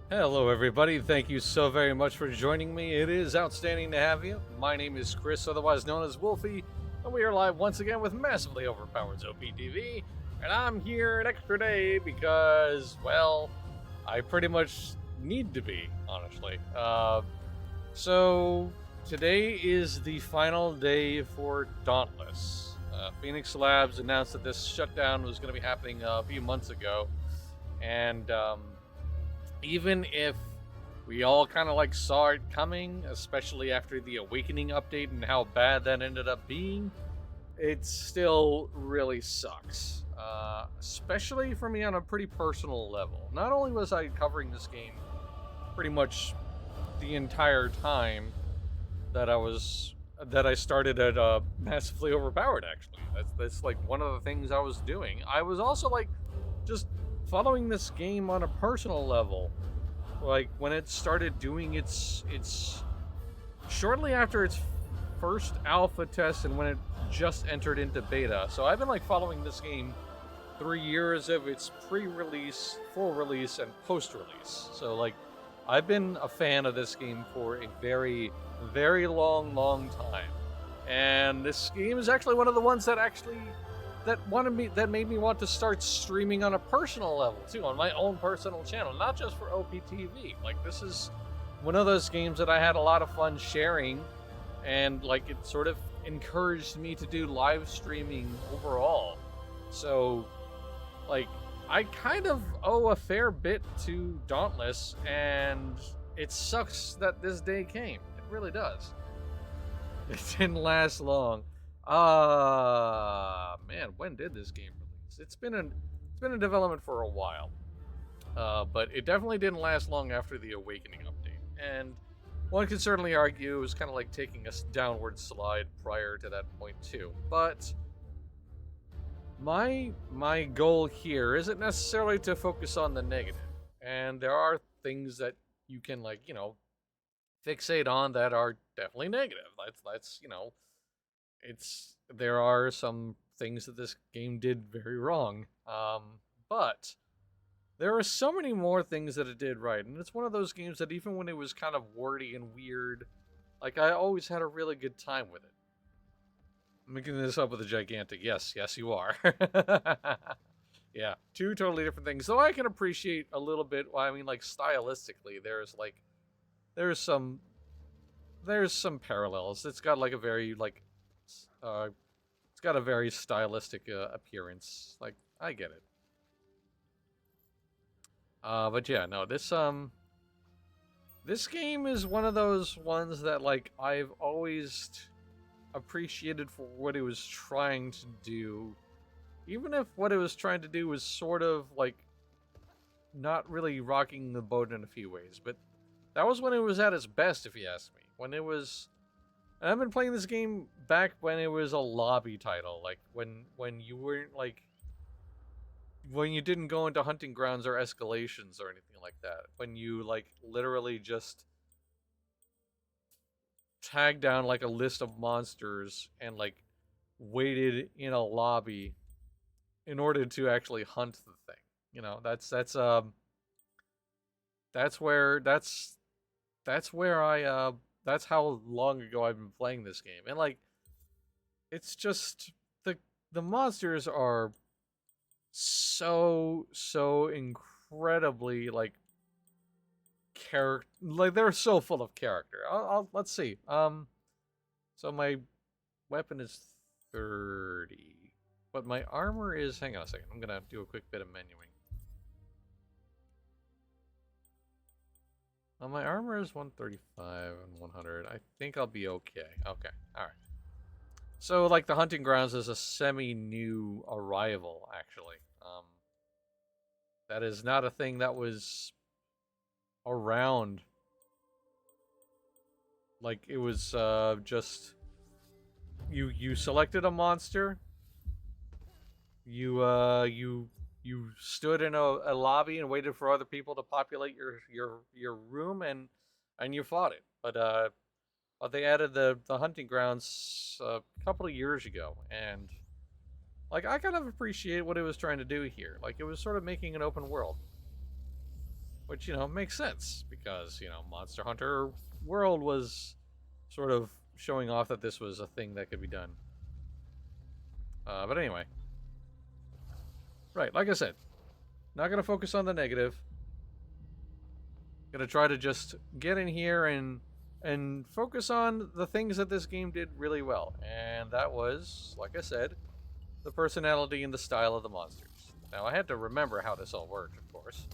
Hello, everybody. Thank you so very much for joining me. It is outstanding to have you. My name is Chris, otherwise known as Wolfie, and we are live once again with Massively Overpowered OPTV. And I'm here an extra day because, well, I pretty much need to be, honestly. So today is the final day for Dauntless. Phoenix Labs announced that this shutdown was going to be happening a few months ago, and even if we all kind of like saw it coming, especially after the Awakening update and how bad that ended up being, it still really sucks. Especially for me on a pretty personal level. Not only was I covering this game pretty much the entire time that I started at Massively Overpowered. Actually, that's like one of the things I was doing. I was also like just following this game on a personal level. Like when it started doing its shortly after its first alpha test and when it just entered into beta. So I've been like following this game 3 years of its pre-release, full release, and post-release. So like I've been a fan of this game for a very, very long time. And this game is actually one of the ones that made me want to start streaming on a personal level too, on my own personal channel, not just for OPTV. Like this is one of those games that I had a lot of fun sharing, and like it sort of encouraged me to do live streaming overall. So like I kind of owe a fair bit to Dauntless, and it sucks that this day came. It really does. It didn't last long. Man, when did this game release? It's been in development for a while. But it definitely didn't last long after the Awakening update. And one could certainly argue it was kind of like taking a downward slide prior to that point too. But my goal here isn't necessarily to focus on the negative. And there are things that you can fixate on that are definitely negative. That's it's there are some things that this game did very wrong. But there are so many more things that it did right, and it's one of those games that even when it was kind of wordy and weird, like I always had a really good time with it. I'm making this up with a gigantic yes, you are. Yeah, two totally different things. Though I can appreciate a little bit. Well, I mean, like stylistically, there's some there's some parallels. It's got like a very uh, it's got a very stylistic appearance. Like I get it. But yeah, no, this game is one of those ones that like I've always appreciated for what it was trying to do, even if what it was trying to do was sort of like not really rocking the boat in a few ways. But that was when it was at its best, if you ask me. When it was, and I've been playing this game back when it was a lobby title, like when you weren't like when you didn't go into hunting grounds or escalations or anything like that. When you like literally just tagged down like a list of monsters and like waited in a lobby in order to actually hunt the thing. That's where that's where I that's how long ago I've been playing this game. And like it's just the monsters are so incredibly like character, like they're so full of character. Let's see. So my weapon is 30, but my armor is. Hang on a second. I'm gonna do a quick bit of menuing. Well, my armor is 135 and 100. I think I'll be okay. Okay. All right. So like the hunting grounds is a semi-new arrival, actually. That is not a thing that was around. Like it was just you selected a monster. You stood in a lobby and waited for other people to populate your room, and you fought it. But they added the hunting grounds a couple of years ago, and like I kind of appreciate what it was trying to do here. Like it was sort of making an open world. which, makes sense because, Monster Hunter World was sort of showing off that this was a thing that could be done. But anyway, right, like I said, not going to focus on the negative. Going to try to just get in here and focus on the things that this game did really well. And that was, like I said, the personality and the style of the monsters. Now, I had to remember how this all worked, of course.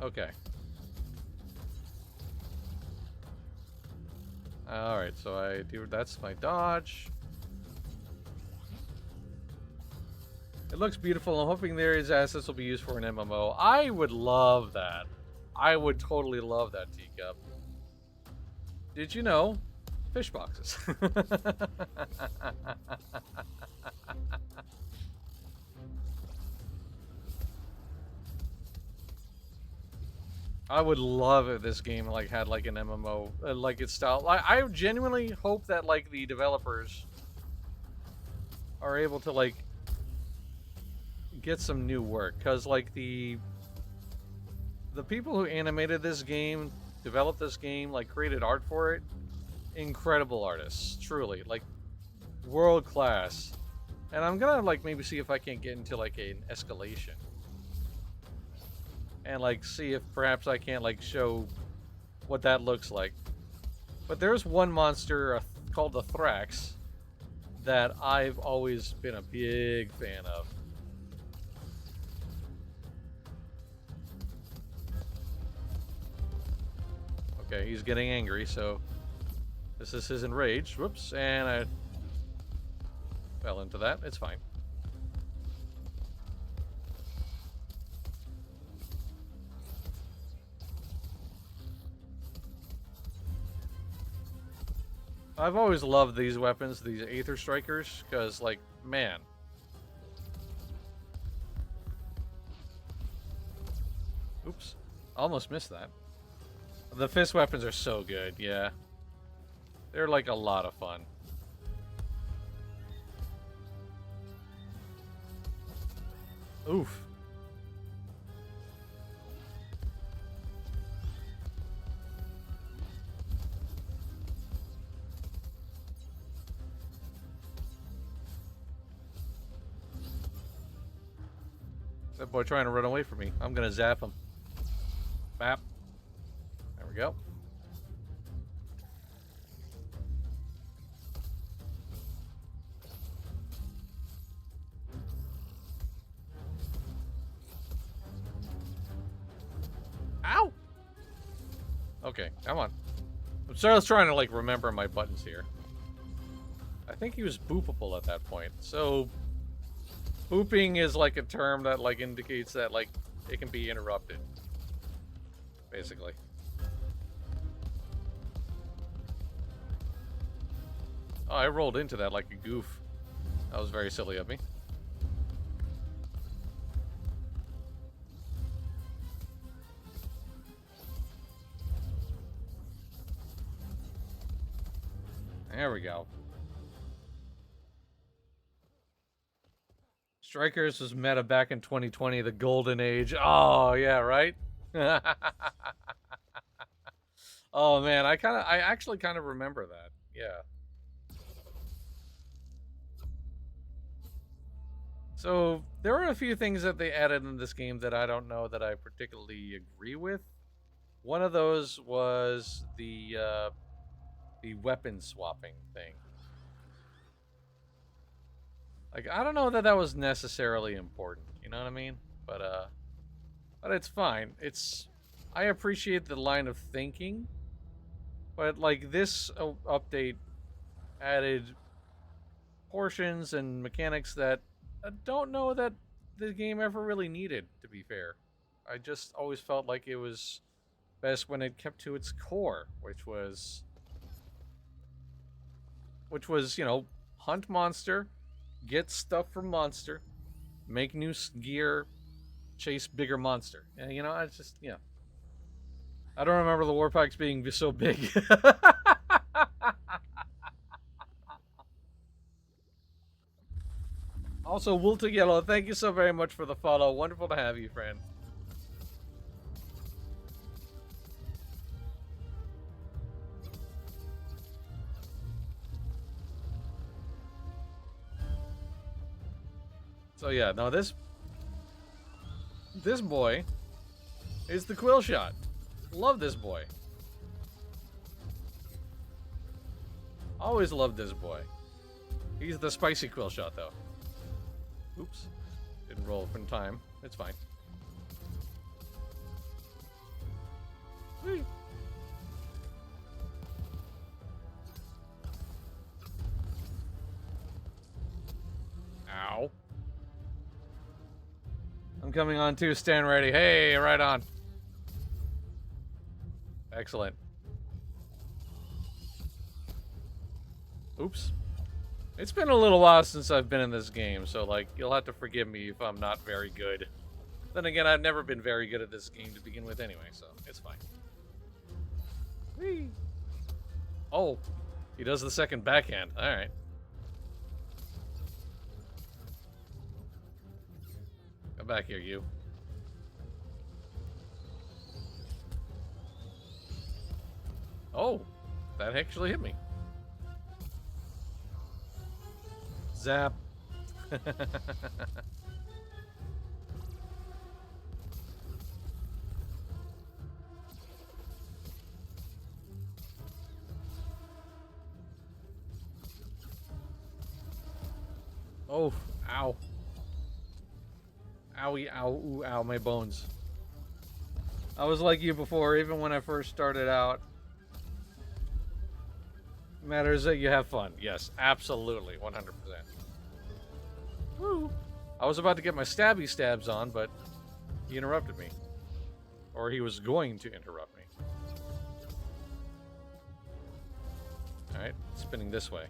Okay. Alright, so that's my dodge. It looks beautiful. I'm hoping Larry's assets will be used for an MMO. I would love that. I would totally love that, Teacup. Did you know? Fish boxes. I would love if this game had an MMO like its style. I genuinely hope that the developers are able to get some new work, because the people who animated this game, developed this game, created art for it, incredible artists, truly, world class. And I'm gonna maybe see if I can get into an escalation and see if perhaps I can't show what that looks like. But there's one monster called the Thrax that I've always been a big fan of. Okay, he's getting angry, so this is his enraged. Whoops, and I fell into that. It's fine. I've always loved these weapons, these Aether Strikers, because, man. Oops. Almost missed that. The fist weapons are so good, yeah. They're, a lot of fun. Oof. That boy trying to run away from me. I'm gonna zap him. Bap. There we go. Ow! Okay, come on. I'm sorry, I was trying to remember my buttons here. I think he was boopable at that point. So booping is a term that indicates that it can be interrupted. Basically. Oh, I rolled into that like a goof. That was very silly of me. There we go. Strikers was meta back in 2020, the golden age. Oh, yeah, right? Oh, man, I actually kind of remember that. Yeah. So, there are a few things that they added in this game that I don't know that I particularly agree with. One of those was the weapon swapping thing. I don't know that that was necessarily important, you know what I mean? But it's fine. I appreciate the line of thinking, but this update added portions and mechanics that I don't know that the game ever really needed, to be fair. I just always felt like it was best when it kept to its core, which was, hunt monster, get stuff from monster, make new gear, chase bigger monster. And, it's just, I don't remember the war packs being so big. Also, Wulta Yellow, thank you so very much for the follow. Wonderful to have you, friend. So yeah, no, this boy is the quill shot. Love this boy. Always loved this boy. He's the spicy quill shot, though. Oops. Didn't roll up in time. It's fine. Whee. Ow. I'm coming on too. Stand ready. Hey, right on. Excellent. Oops. It's been a little while since I've been in this game, so, like, you'll have to forgive me if I'm not very good. Then again, I've never been very good at this game to begin with anyway, so it's fine. Whee! Oh, he does the second backhand. Alright. Come back here, you. Oh, that actually hit me. Zap. Oh, ow. Owie, ow, ooh, ow, my bones. I was like you before, even when I first started out. Matters that you have fun. Yes, absolutely, 100%. Woo. I was about to get my stabby stabs on, but he interrupted me. Or he was going to interrupt me. Alright, spinning this way.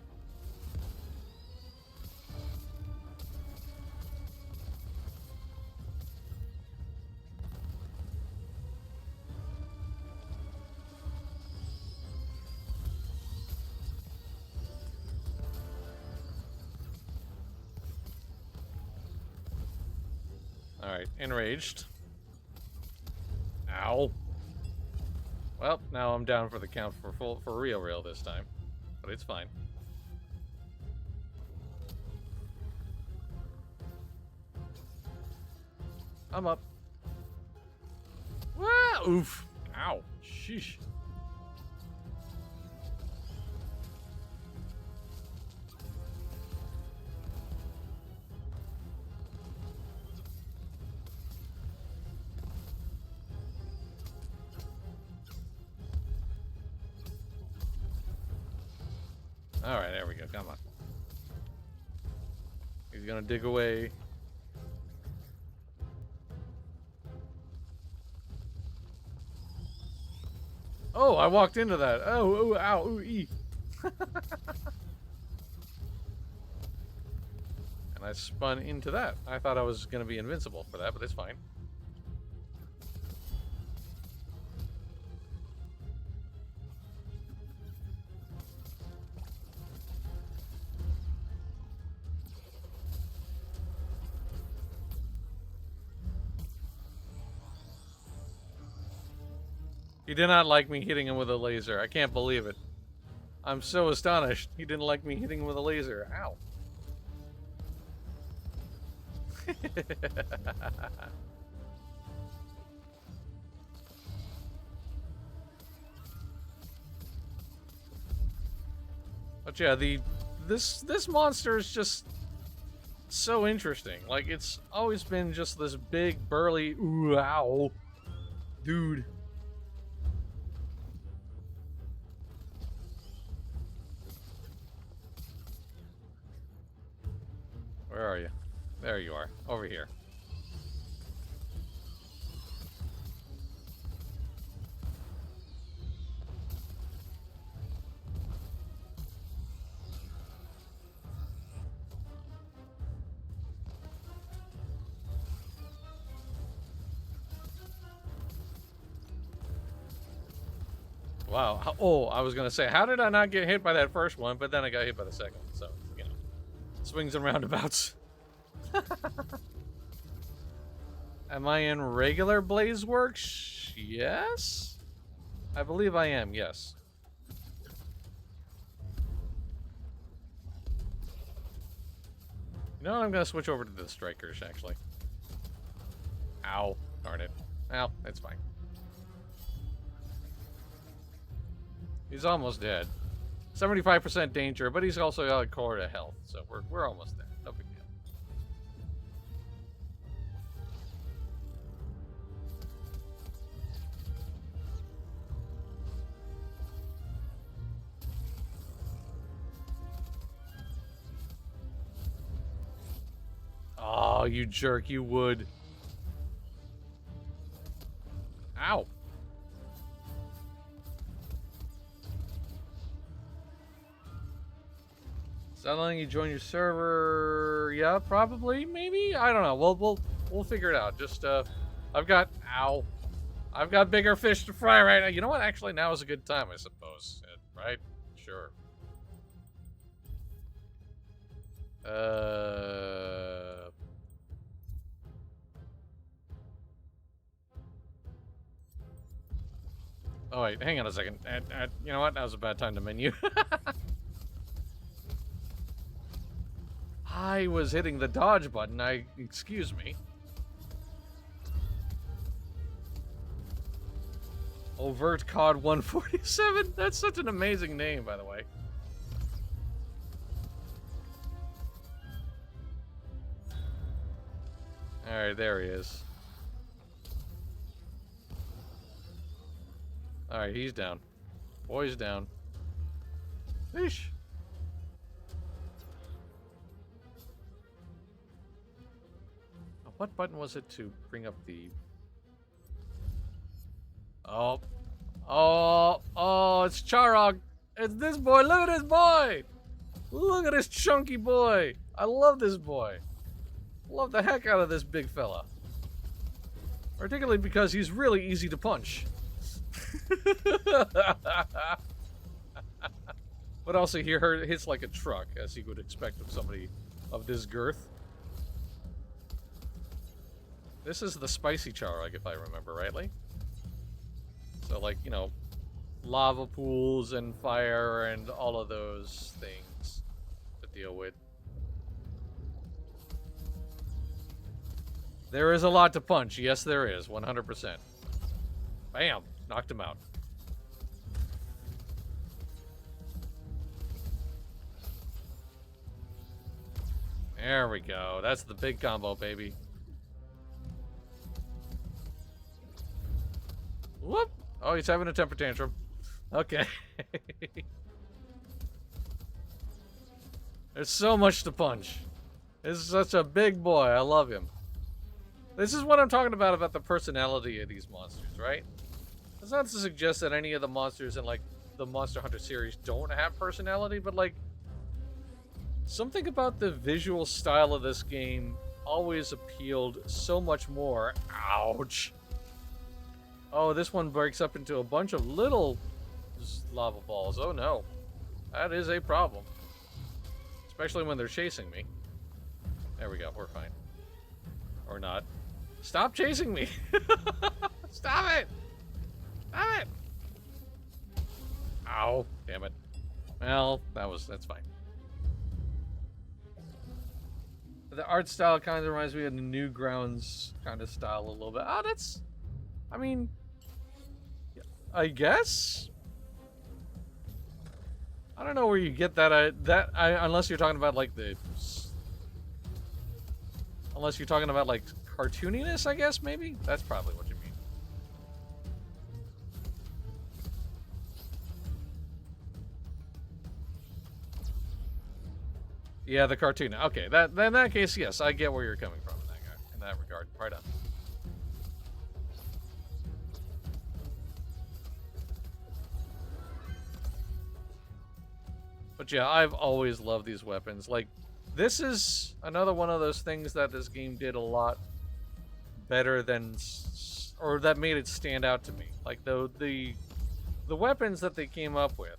Alright, enraged. Ow. Well, now I'm down for the count for real this time. But it's fine. I'm up. Ah, oof. Ow. Sheesh. Alright, there we go. Come on. He's gonna dig away. Oh, I walked into that. Oh, ooh, ow, ooh, ee. And I spun into that. I thought I was gonna be invincible for that, but it's fine. He did not like me hitting him with a laser. I can't believe it. I'm so astonished. He didn't like me hitting him with a laser. Ow. But yeah, this monster is just so interesting. Like, it's always been just this big, burly, ooh, ow, dude. Where are you? There you are. Over here. Wow. Oh, I was gonna say, how did I not get hit by that first one? But then I got hit by the second one. So, you know, swings and roundabouts. Am I in regular Blaze Works? Yes? I believe I am, yes. You know what? I'm gonna switch over to the Strikers, actually. Ow. Darn it. Well, it's fine. He's almost dead. 75% danger, but he's also got a core to health, so we're almost there. No big deal. Oh, you jerk, you would. Ow. Settling, you join your server. Yeah, probably, maybe. I don't know. We'll figure it out. Just I've got bigger fish to fry right now. You know what? Actually, now is a good time, I suppose. Right? Sure. Oh wait, hang on a second. You know what? That was a bad time to menu. I was hitting the dodge button. Excuse me. Overt COD 147. That's such an amazing name, by the way. All right, there he is. All right, he's down. Boy's down. Fish. What button was it to bring up the... Oh. Oh, it's Charog. It's this boy. Look at this boy. Look at this chunky boy. I love this boy. Love the heck out of this big fella. Particularly because he's really easy to punch. But also he hits like a truck, as you would expect of somebody of this girth. This is the spicy Charog, if I remember rightly. So, like, you know, lava pools and fire and all of those things to deal with. There is a lot to punch. Yes, there is. 100%. Bam! Knocked him out. There we go. That's the big combo, baby. Whoop! Oh, he's having a temper tantrum. Okay. There's so much to punch. This is such a big boy. I love him. This is what I'm talking about the personality of these monsters, right? It's not to suggest that any of the monsters in, like, the Monster Hunter series don't have personality, but, like, something about the visual style of this game always appealed so much more. Ouch. Oh, this one breaks up into a bunch of little lava balls. Oh no. That is a problem. Especially when they're chasing me. There we go, we're fine. Or not. Stop chasing me! Stop it! Stop it! Ow, damn it. Well, that's fine. The art style kind of reminds me of the Newgrounds kind of style a little bit. Oh, that's... I mean... I guess? I don't know where you get that. Unless you're talking about, like, the... Unless you're talking about, like, cartooniness, I guess, maybe? That's probably what you mean. Yeah, the cartoon. Okay, in that case, yes, I get where you're coming from in that regard. Right on. But yeah, I've always loved these weapons. Like, this is another one of those things that this game did a lot better than, or that made it stand out to me. Like, the weapons that they came up with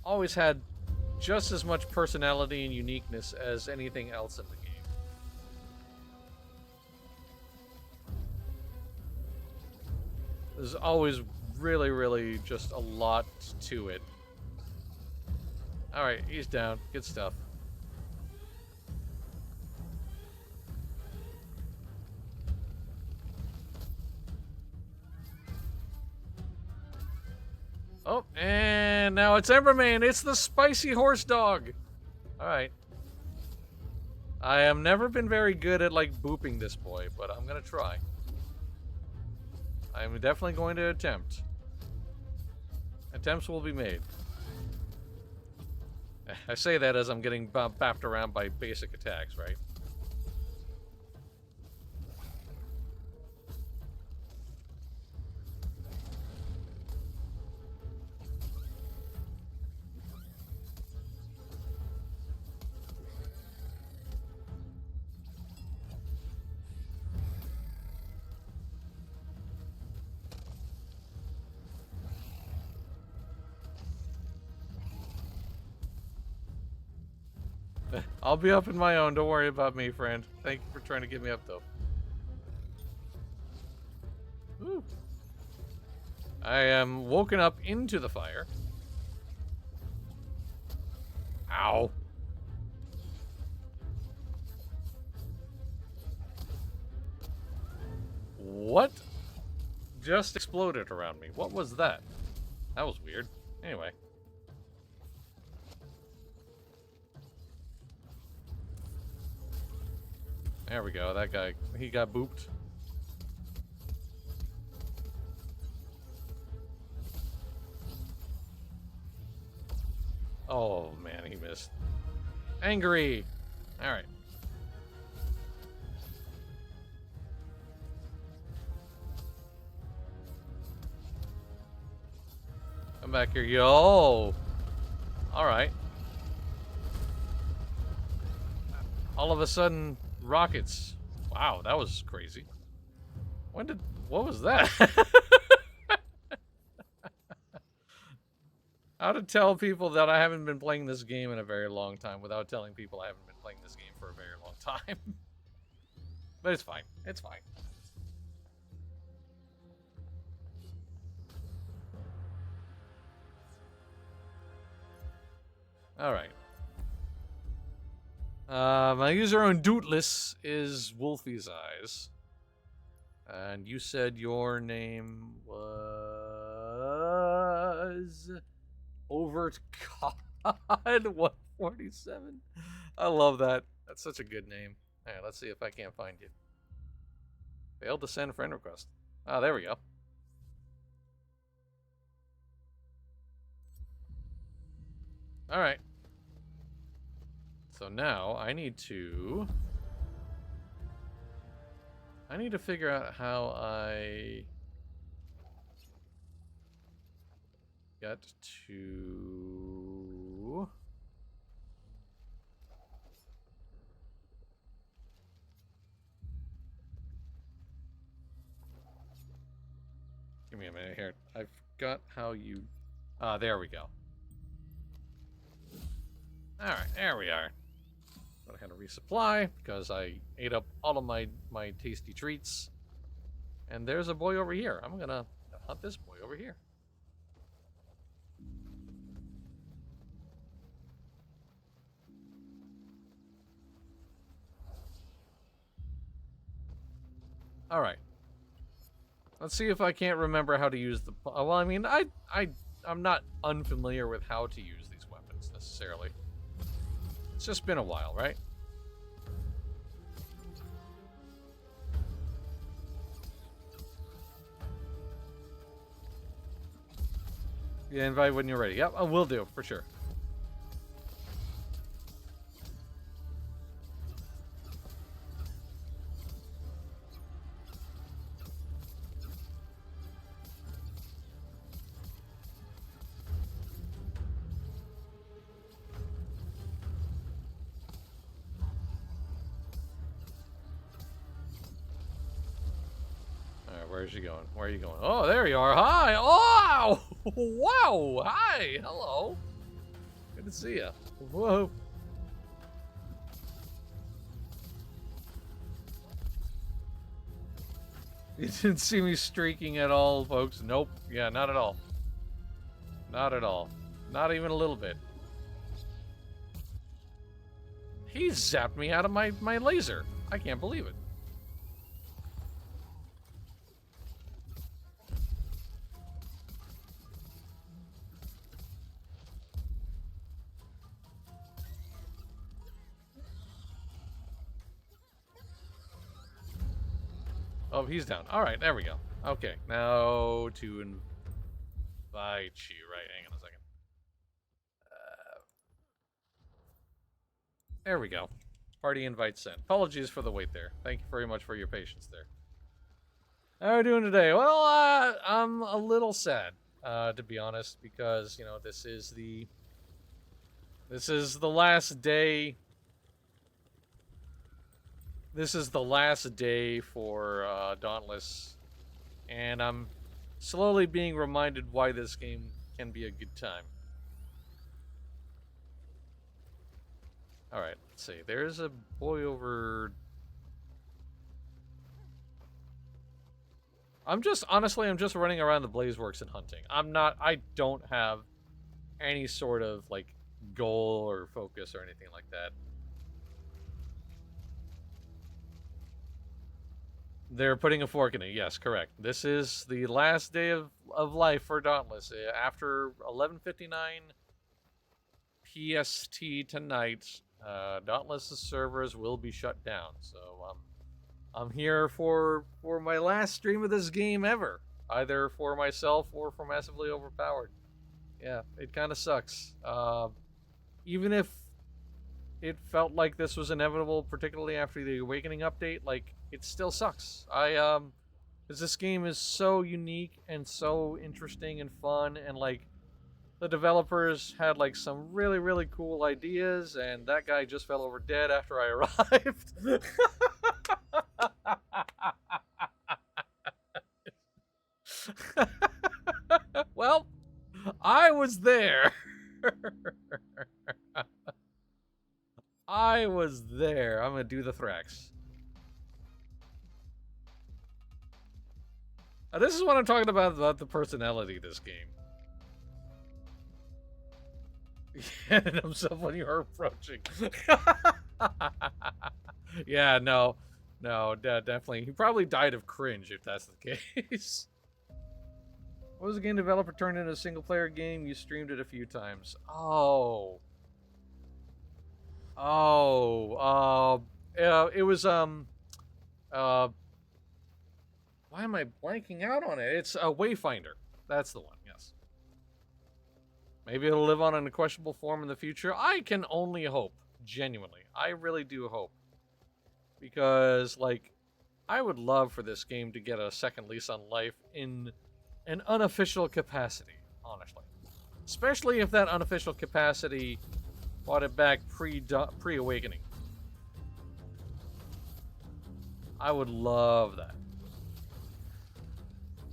always had just as much personality and uniqueness as anything else in the game. There's always really just a lot to it. Alright, he's down. Good stuff. Oh, and now it's Emberman. It's the spicy horse dog. Alright. I have never been very good at, like, booping this boy, but I'm gonna try. I'm definitely going to attempt. Attempts will be made. I say that as I'm getting bapped around by basic attacks, right? I'll be up in my own. Don't worry about me, friend. Thank you for trying to get me up, though. Woo. I am woken up into the fire. Ow. What just exploded around me? What was that? That was weird. Anyway. There we go. That guy, he got booped. Oh, man, he missed. Angry! Alright. Come back here, yo! Alright. All of a sudden, rockets. Wow, that was crazy. What was that? How to tell people that I haven't been playing this game in a very long time without telling people I haven't been playing this game for a very long time. But it's fine. It's fine. Alright. My user on Dauntless is Wolfie's Eyes. And you said your name was... Overt God 147. I love that. That's such a good name. Alright, let's see if I can't find you. Failed to send friend request. Ah, there we go. Alright. So now I need to figure out how I get to... Give me a minute here. I forgot how you... Ah, there we go. Alright, there we are. But I had to resupply because I ate up all of my tasty treats. And there's a boy over here. I'm gonna hunt this boy over here. Alright. Let's see if I can't remember how to use the... Well, I mean, I'm not unfamiliar with how to use these weapons, necessarily. It's just been a while, right? Yeah, invite when you're ready. Yep, I will do, for sure. Where's she going? Where are you going? Oh, there you are. Hi. Oh, wow. Hi. Hello. Good to see you. Whoa. You didn't see me streaking at all, folks. Nope. Yeah, not at all. Not at all. Not even a little bit. He zapped me out of my laser. I can't believe it. Oh, he's down. All right, there we go. Okay, now to invite you. Right, hang on a second. There we go. Party invite sent. Apologies for the wait there. Thank you very much for your patience there. How are we doing today? Well, I'm a little sad, to be honest, because, you know, this is the last day. This is the last day for Dauntless, and I'm slowly being reminded why this game can be a good time. Alright, let's see. There's a boy over... I'm just running around the Blazeworks and hunting. I don't have any sort of, like, goal or focus or anything like that. They're putting a fork in it. Yes, correct. This is the last day of life for Dauntless. After 11:59 PST tonight, Dauntless' servers will be shut down. So I'm here for my last stream of this game ever, either for myself or for Massively Overpowered. Yeah, it kind of sucks. Even if it felt like this was inevitable, particularly after the Awakening update, like, it still sucks. Because this game is so unique and so interesting and fun, and, like, the developers had, like, some really, really cool ideas, and that guy just fell over dead after I arrived. Well, I was there. I was there. I'm gonna do the Thrax. This is what I'm talking about the personality of this game. He himself when you are approaching. Yeah, no, definitely. He probably died of cringe if that's the case. What was the game developer turned into a single-player game? You streamed it a few times. Oh. It was, why am I blanking out on it? It's a Wayfinder. That's the one, yes. Maybe it'll live on in a questionable form in the future. I can only hope. Genuinely. I really do hope. Because, like, I would love for this game to get a second lease on life in an unofficial capacity, honestly. Especially if that unofficial capacity brought it back pre-Awakening. I would love that.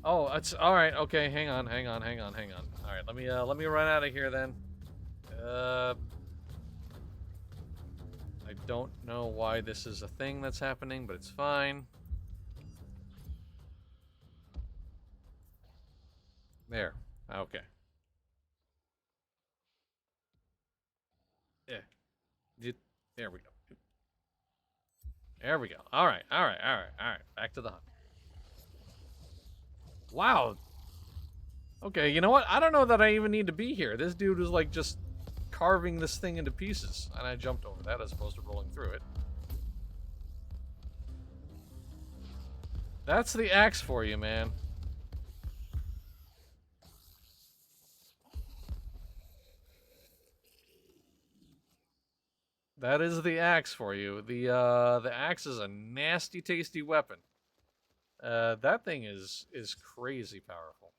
Oh, it's all right. Okay, hang on. All right, let me run out of here then. I don't know why this is a thing that's happening, but it's fine. There. Okay. Yeah. There we go. There we go. All right. Back to the hunt. Wow. Okay, you know what? I don't know that I even need to be here. This dude was like just carving this thing into pieces, and I jumped over that as opposed to rolling through it. That's the axe for you, man. That is the axe for you. The axe is a nasty, tasty weapon. That thing is crazy powerful.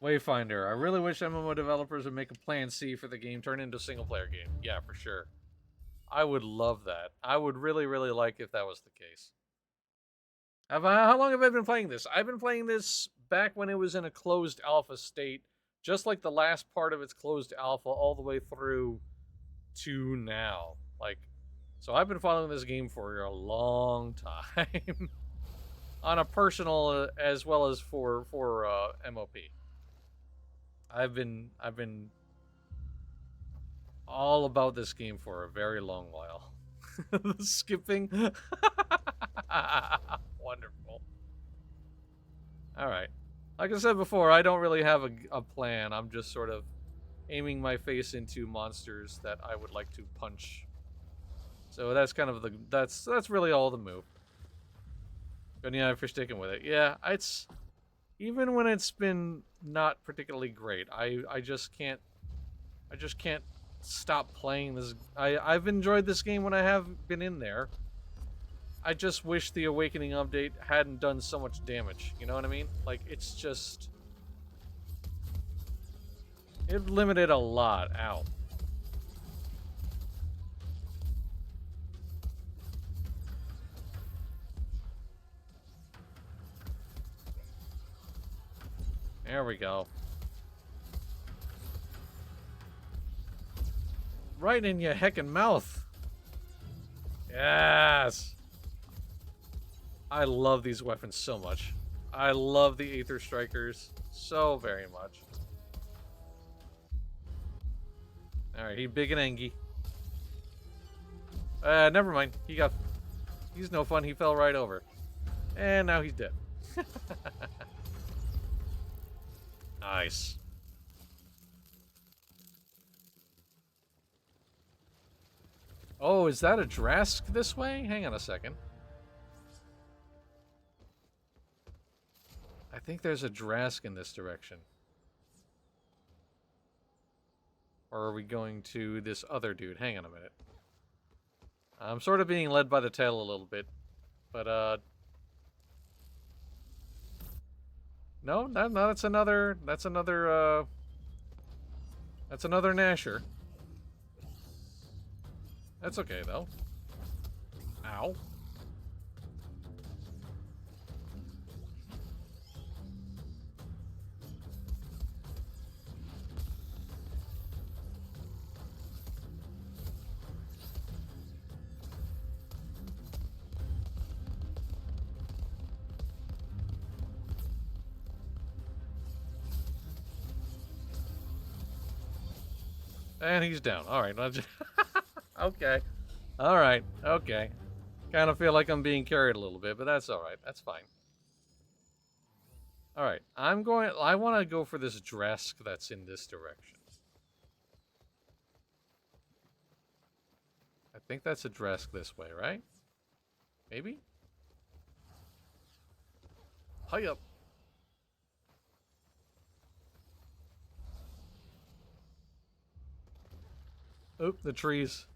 Wayfinder. I really wish MMO developers would make a plan C for the game turn into a single-player game. Yeah, for sure. I would love that. I would really, really like if that was the case. How long have I been playing this? I've been playing this back when it was in a closed alpha state just like the last part of its closed alpha all the way through to now. Like, so I've been following this game for a long time on a personal as well as for MOP. I've been all about this game for a very long while. Skipping. Wonderful. All right. Like I said before, I don't really have a plan. I'm just sort of aiming my face into monsters that I would like to punch. So that's kind of that's really all the move. And yeah, if you're sticking with it, yeah, it's even when it's been not particularly great, I just can't stop playing this. I've enjoyed this game when I have been in there. I just wish the Awakening update hadn't done so much damage. You know what I mean? Like, it's just... it limited a lot. Ow. There we go. Right in your heckin' mouth. Yes! I love these weapons so much. I love the Aether Strikers so very much. Alright, he big and angry. Never mind. He's no fun. He fell right over. And now he's dead. Nice. Oh, is that a Drask this way? Hang on a second. I think there's a Drask in this direction. Or are we going to this other dude? Hang on a minute. I'm sort of being led by the tail a little bit. But, no, that's another Nasher. That's okay, though. Ow. And he's down. Alright. Okay. Alright. Okay. Kind of feel like I'm being carried a little bit, but that's alright. That's fine. Alright. I want to go for this Drask that's in this direction. I think that's a Drask this way, right? Maybe? Hi up. Oop, the trees.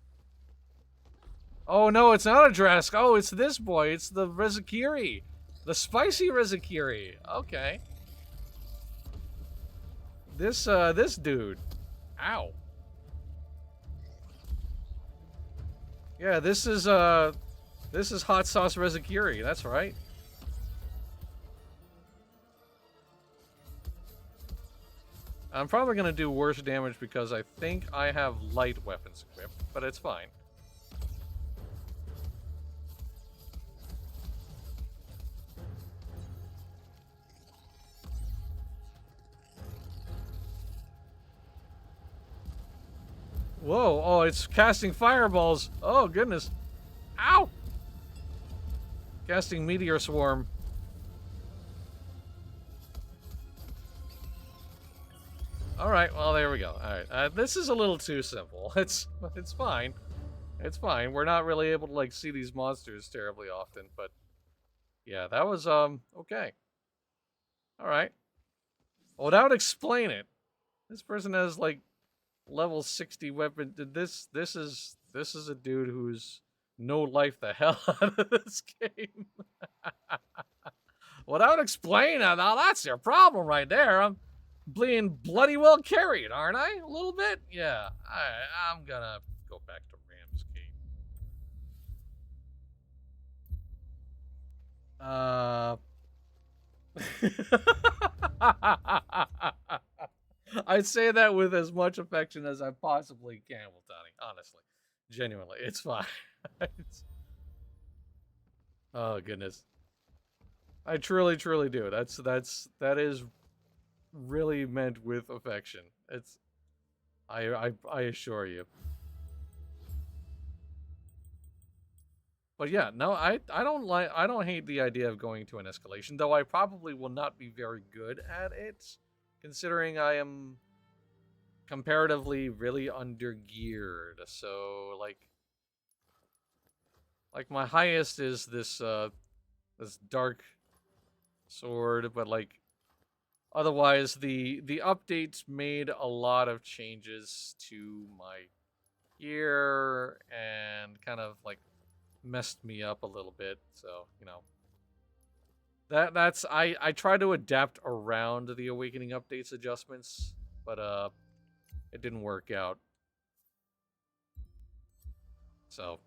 Oh no, it's not a Drask. Oh, it's this boy. It's the Rezakiri. The spicy Rezakiri. Okay. This dude. Ow. Yeah, this is hot sauce Rezakiri. That's right. I'm probably going to do worse damage because I think I have light weapons equipped, but it's fine. Whoa, oh, it's casting fireballs. Oh, goodness. Ow! Casting meteor swarm. All right, well, there we go. All right, this is a little too simple. It's fine. It's fine. We're not really able to, like, see these monsters terribly often, but yeah, that was, okay. All right. Well, that would explain it. This person has, like, level 60 weapon. This is a dude who's no life the hell out of this game. Well, that would explain it. Now, that's your problem right there. I'm being bloody well carried, aren't I? A little bit? Yeah. I'm gonna go back to Ram's Gate. I say that with as much affection as I possibly can, Tani. Honestly, genuinely, it's fine. Oh goodness, I truly, truly do. That is really meant with affection. It's I assure you. But yeah, no, I don't hate the idea of going to an escalation, though I probably will not be very good at it, considering I am comparatively really under geared. So like my highest is this dark sword, but like otherwise the updates made a lot of changes to my gear and kind of like messed me up a little bit. So, that's I try to adapt around the Awakening updates adjustments, but it didn't work out. So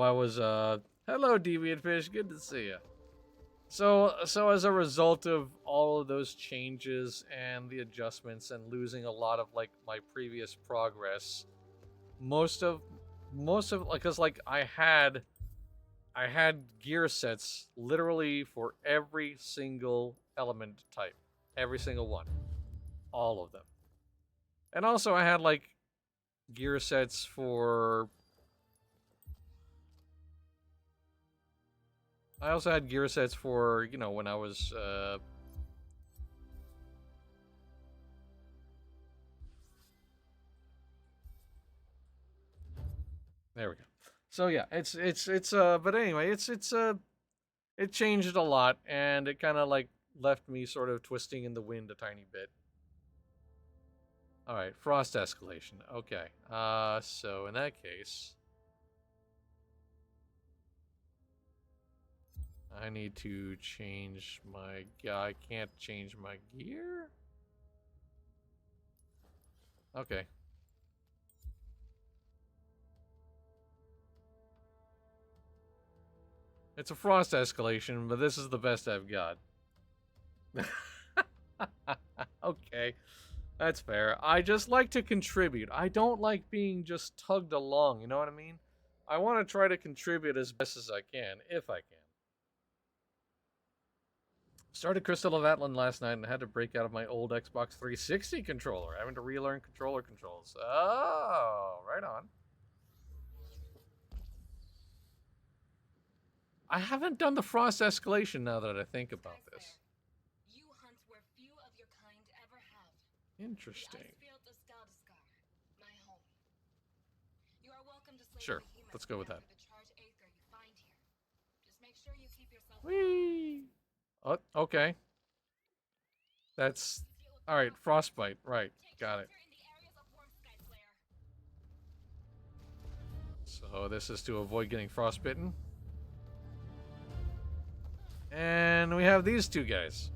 I was hello Deviant Fish, good to see you. So as a result of all of those changes and the adjustments and losing a lot of like my previous progress, most of like cuz like I had gear sets literally for every single element type, every single one, all of them. And also I had like gear sets for I also had gear sets for, when I was there we go. So yeah, it's but anyway, it's it changed a lot and it kind of like left me sort of twisting in the wind a tiny bit. All right, frost escalation. Okay. So in that case, I need to change my I can't change my gear? Okay. It's a frost escalation, but this is the best I've got. Okay. That's fair. I just like to contribute. I don't like being just tugged along, you know what I mean? I want to try to contribute as best as I can, if I can. Started Crystal of Atlan last night and had to break out of my old Xbox 360 controller, having to relearn controller controls. Oh, right on. I haven't done the frost escalation now that I think about this. You hunt where few of your kind ever have. Interesting. Sure, let's go with that. Whee! Oh, okay. That's all right. Frostbite, right? Got it. So this is to avoid getting frostbitten. And we have these two guys.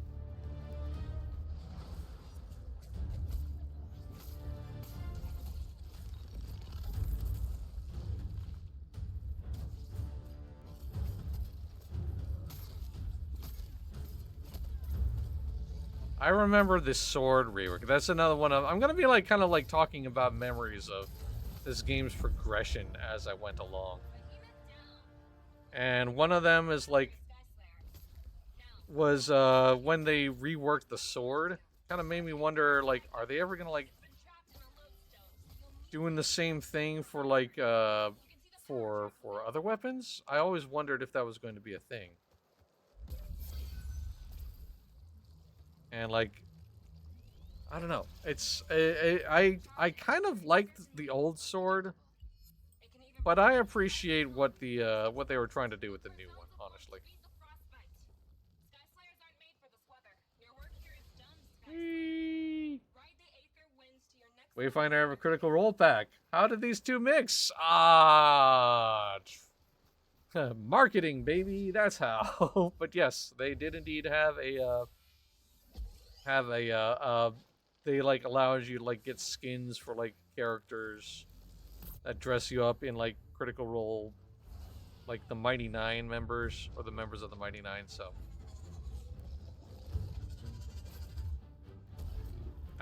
I remember this sword rework. That's another one of I'm gonna be like kind of like talking about memories of this game's progression as I went along. And one of them is like was when they reworked the sword. Kind of made me wonder like are they ever gonna like doing the same thing for like for other weapons? I always wondered if that was going to be a thing. And like I don't know. It's I kind of liked the old sword, but I appreciate what they were trying to do with the new one, honestly. Whee! Wayfinder have a critical role pack. How did these two mix? Marketing, baby. That's how. But yes, they did indeed have a they like allows you to like get skins for like characters that dress you up in like critical role, like the Mighty Nine members or the members of the Mighty Nine. So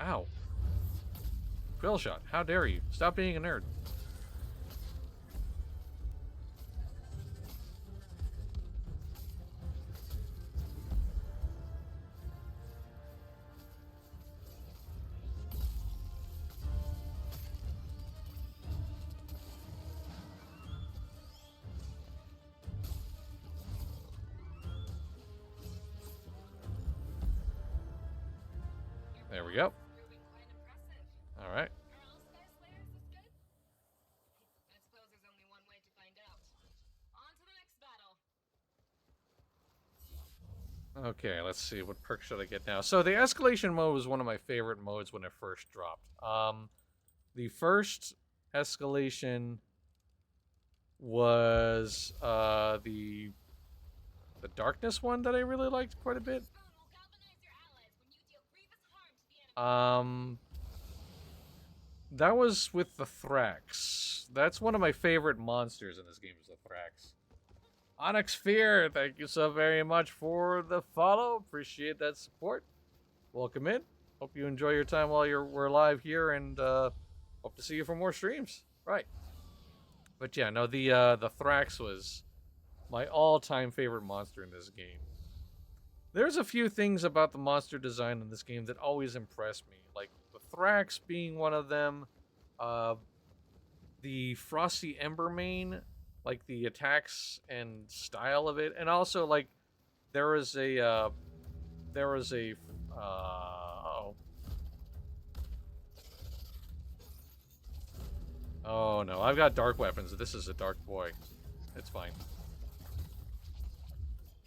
Ow. Quill shot. How dare you? Stop being a nerd. There we go. All right. Okay, let's see. What perk should I get now? So the escalation mode was one of my favorite modes when it first dropped. The first escalation was the darkness one that I really liked quite a bit. That was with the Thrax. That's one of my favorite monsters in this game, is the Thrax. Onyx Fear, thank you so very much for the follow. Appreciate that support. Welcome in. Hope you enjoy your time while we're live here, and hope to see you for more streams. Right. But yeah, no, the Thrax was my all-time favorite monster in this game. There's a few things about the monster design in this game that always impress me, like the Thrax being one of them, the Frosty Embermane, like the attacks and style of it, and also like there was a oh no, I've got dark weapons. This is a dark boy. It's fine.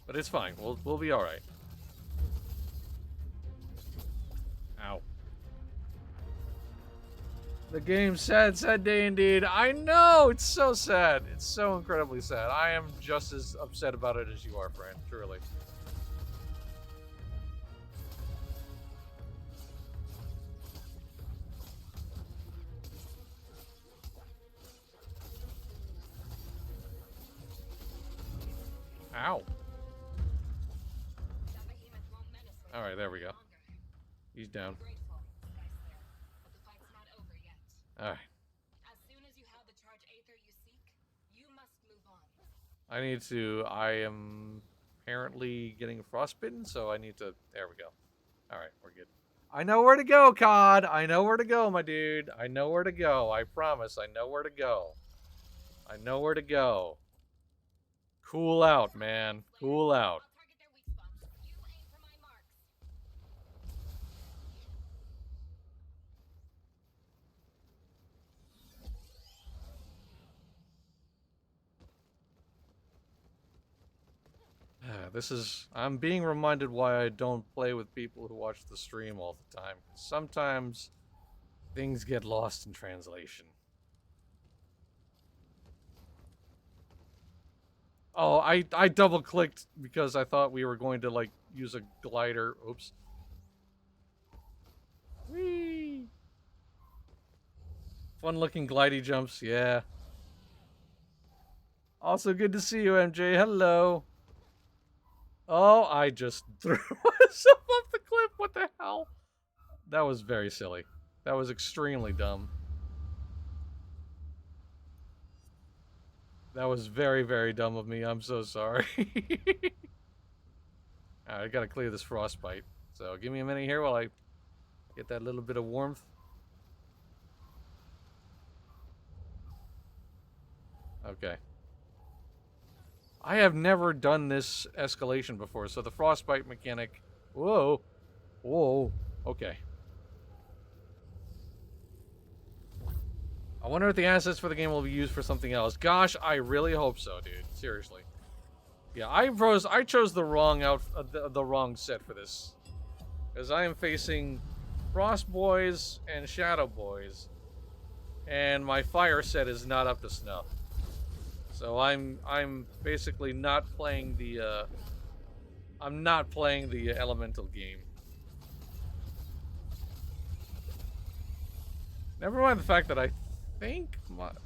But it's fine. We'll be all right. Ow. The game's sad day indeed. I know! It's so sad. It's so incredibly sad. I am just as upset about it as you are, friend. Truly. Ow. Alright, there we go. He's down. Alright. As soon as you have the charge aether you seek, you must move on. I am apparently getting frostbitten, so I need to, there we go. Alright, we're good. I know where to go, COD! I know where to go, my dude. I know where to go. I promise, I know where to go. I know where to go. Cool out, man. Cool out. I'm being reminded why I don't play with people who watch the stream all the time. Sometimes things get lost in translation. Oh, I double clicked because I thought we were going to like use a glider. Oops. Whee! Fun looking glidey jumps, yeah. Also good to see you, MJ. Hello. Oh, I just threw myself off the cliff. What the hell? That was very silly. That was extremely dumb. That was very, very dumb of me. I'm so sorry. Alright, I gotta clear this frostbite. So give me a minute here while I get that little bit of warmth. Okay. I have never done this escalation before, so the frostbite mechanic... Whoa. Whoa. Okay. I wonder if the assets for the game will be used for something else. Gosh, I really hope so, dude. Seriously. Yeah, I chose the wrong set for this. Because I am facing Frost Boys and Shadow Boys. And my fire set is not up to snuff. So I'm basically not playing the I'm not playing the elemental game. Never mind the fact that I think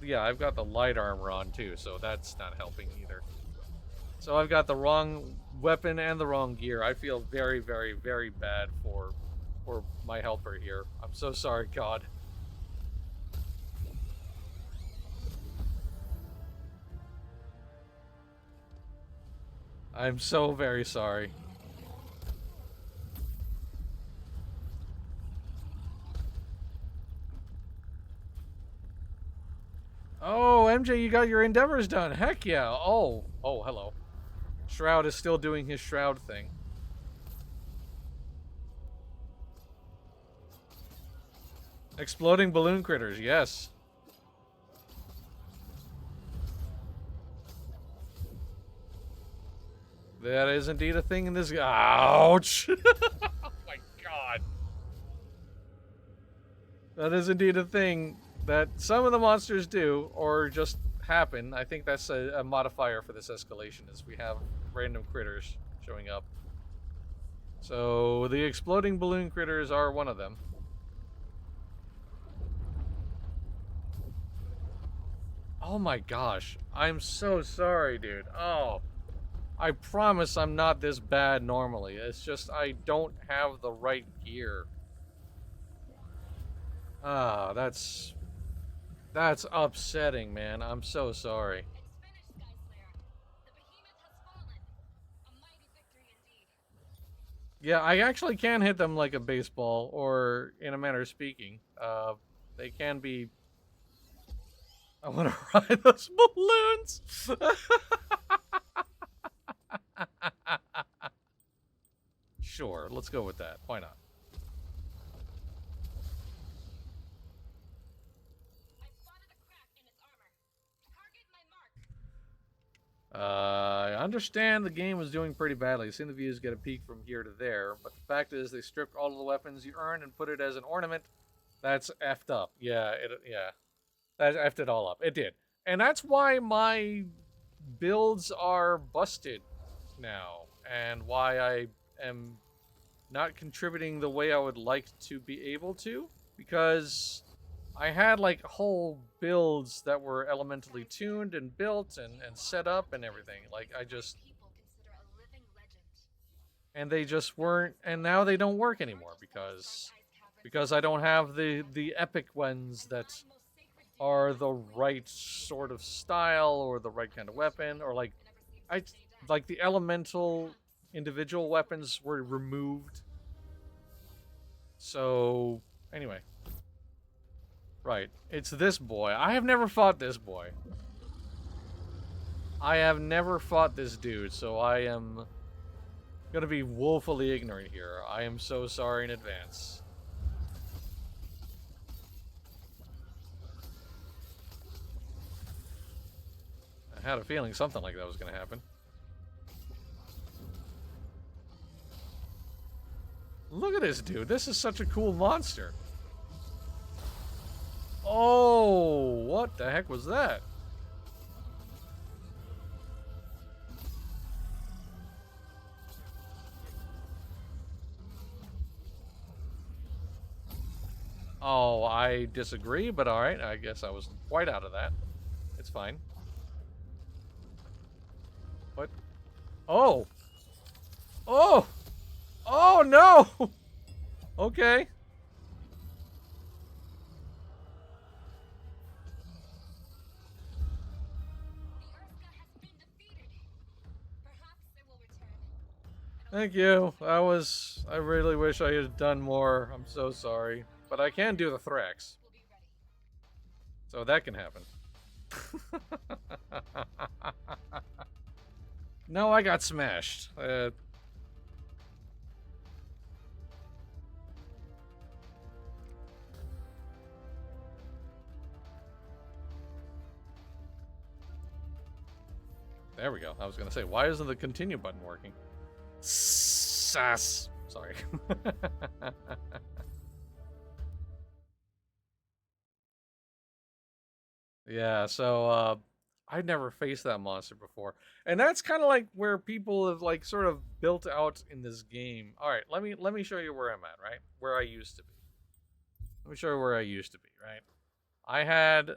yeah, I've got the light armor on too, so that's not helping either. So I've got the wrong weapon and the wrong gear. I feel very, very, very bad for my helper here. I'm so sorry, God. I'm so very sorry. Oh, MJ, you got your endeavors done. Heck yeah. Oh, hello. Shroud is still doing his Shroud thing. Exploding balloon critters, yes. That is indeed a thing in this. Ouch! Oh my god. That is indeed a thing that some of the monsters do, or just happen. I think that's a modifier for this escalation, is we have random critters showing up. So the exploding balloon critters are one of them. Oh my gosh. I'm so sorry, dude. Oh. I promise I'm not this bad normally. It's just I don't have the right gear. Ah, that's upsetting, man. I'm so sorry. It's finished, Sky Slayer. The behemoth has fallen. A mighty victory indeed. Yeah, I actually can hit them like a baseball, or in a manner of speaking. They can be. I want to ride those balloons. Sure, let's go with that. Why not? I spotted a crack in its armor. Target my mark. I understand the game was doing pretty badly. I've seen the views get a peek from here to there, but the fact is they stripped all of the weapons you earned and put it as an ornament. That's effed up. Yeah, that effed it all up. It did. And that's why my builds are busted now, and why I am not contributing the way I would like to be able to, because I had like whole builds that were elementally tuned and built and set up and everything. Like I just People consider a living legend. and they just weren't, and now they don't work anymore because I don't have the epic ones that are the right sort of style or the right kind of weapon, or like I like the elemental individual weapons were removed. So anyway, right, it's this boy. I have never fought this boy. I have never fought this dude, so I am gonna be woefully ignorant here. I am so sorry in advance. I had a feeling something like that was gonna happen. Look at this dude. This is such a cool monster. Oh, what the heck was that? Oh, I disagree, but alright. I guess I was quite out of that. It's fine. What? Oh! Oh! Oh, no! Okay. The Urska has been defeated. Perhaps it will return. Thank you. I really wish I had done more. I'm so sorry. But I can do the Thrax. Will be ready. So that can happen. No, I got smashed. There we go. I was gonna say, why isn't the continue button working? Sass. Sorry. Yeah, so I'd never faced that monster before. And that's kind of like where people have like sort of built out in this game. All right, let me show you where I'm at, right? Where I used to be. Let me show you where I used to be, right? I had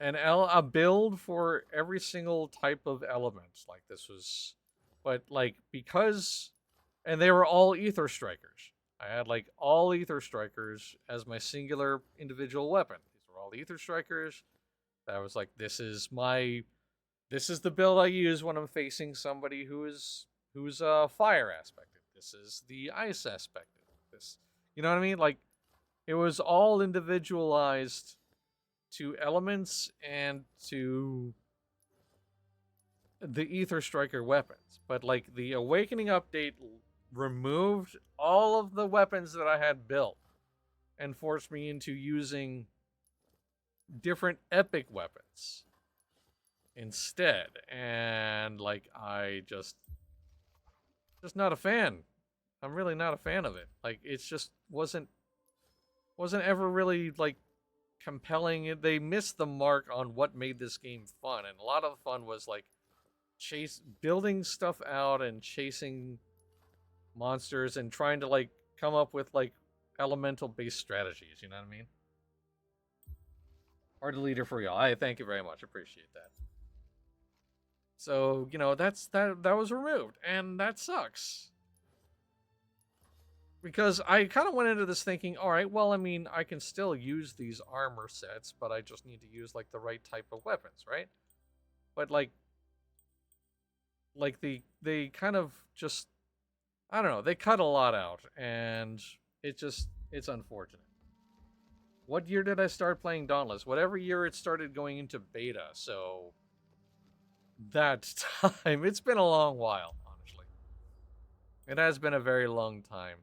a build for every single type of element. Like this was, but like because, and they were all ether strikers. I had like all Ether Strikers as my singular individual weapon. These were all Ether Strikers. That was like, this is the build I use when I'm facing somebody who's fire aspected. This is the ice aspected. This, you know what I mean? Like, it was all individualized to elements and to the Ether Striker weapons. But like the Awakening update removed all of the weapons that I had built and forced me into using different epic weapons instead. And like, I just not a fan. I'm really not a fan of it. Like, it's just wasn't ever really like compelling. They missed the mark on what made this game fun, and a lot of the fun was like building stuff out and chasing monsters and trying to like come up with like elemental based strategies, you know what I mean? Hard leader for y'all. I thank you very much. Appreciate that. So, you know, that was removed, and that sucks. Because I kind of went into this thinking, all right, well, I mean, I can still use these armor sets, but I just need to use like the right type of weapons, right? But like they kind of just, I don't know, they cut a lot out, and it's unfortunate. What year did I start playing Dauntless? Whatever year it started going into beta, so that time. It's been a long while, honestly. It has been a very long time.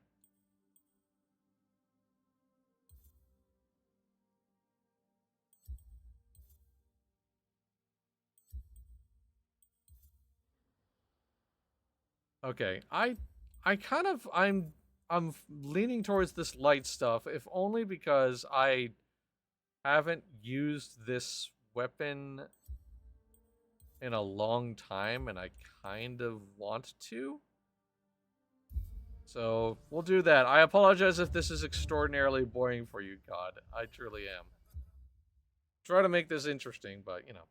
Okay, I'm leaning towards this light stuff, if only because I haven't used this weapon in a long time, and I kind of want to. So we'll do that. I apologize if this is extraordinarily boring for you, God. I truly am. Try to make this interesting, but you know.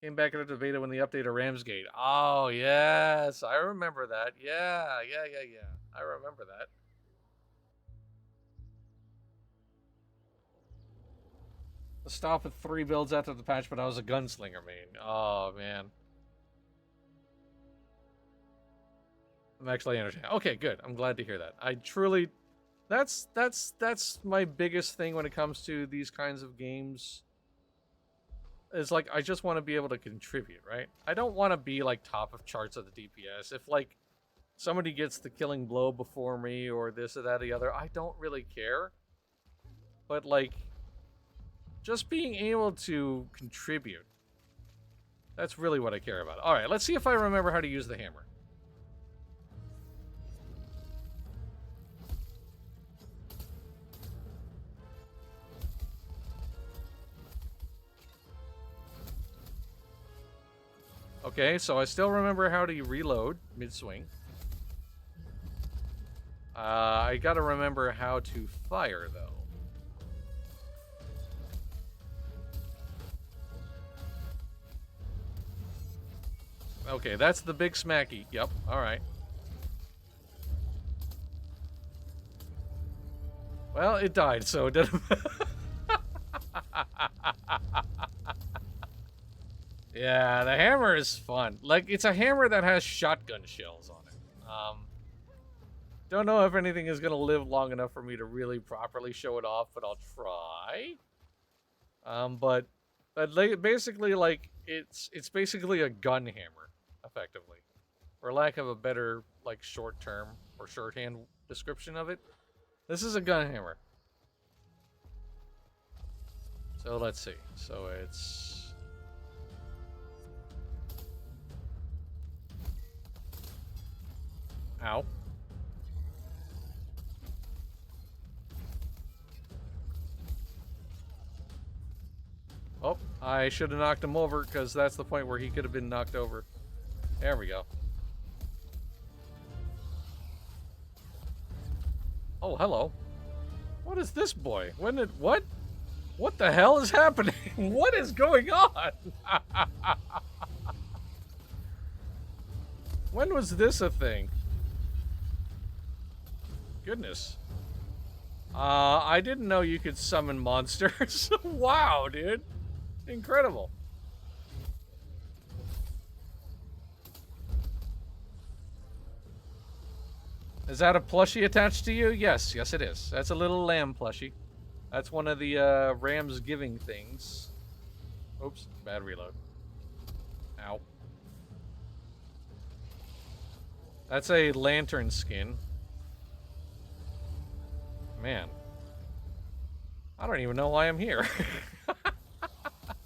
Came back into the beta when the update of Ramsgate. Oh, yes. I remember that. Yeah. I remember that. I stopped at 3 builds after the patch, but I was a gunslinger main. Oh, man. I'm actually understanding. Okay, good. I'm glad to hear that. I truly... That's my biggest thing when it comes to these kinds of games. Is like, I just want to be able to contribute, right? I don't want to be like top of charts of the DPS. If like somebody gets the killing blow before me or this or that or the other, I don't really care. But like, just being able to contribute, that's really what I care about. All right, let's see if I remember how to use the hammer. Okay, so I still remember how to reload mid-swing. I gotta remember how to fire, though. Okay, that's the big smacky. Yep, alright. Well, it died, so it didn't... Yeah, the hammer is fun. Like, it's a hammer that has shotgun shells on it. Don't know if anything is going to live long enough for me to really properly show it off, but I'll try. But basically, like, it's basically a gun hammer, effectively. For lack of a better, like, short-term or shorthand description of it. This is a gun hammer. So, let's see. So, it's... Ow. Oh, I should have knocked him over, because that's the point where he could have been knocked over. There we go. Oh, hello. What is this boy? What? What the hell is happening? What is going on? When was this a thing? goodness. I didn't know you could summon monsters. Wow, dude. Incredible. Is that a plushie attached to you? Yes, yes it is. That's a little lamb plushie. That's one of the Rams giving things. Oops, bad reload. Ow. That's a lantern skin. Man. I don't even know why I'm here.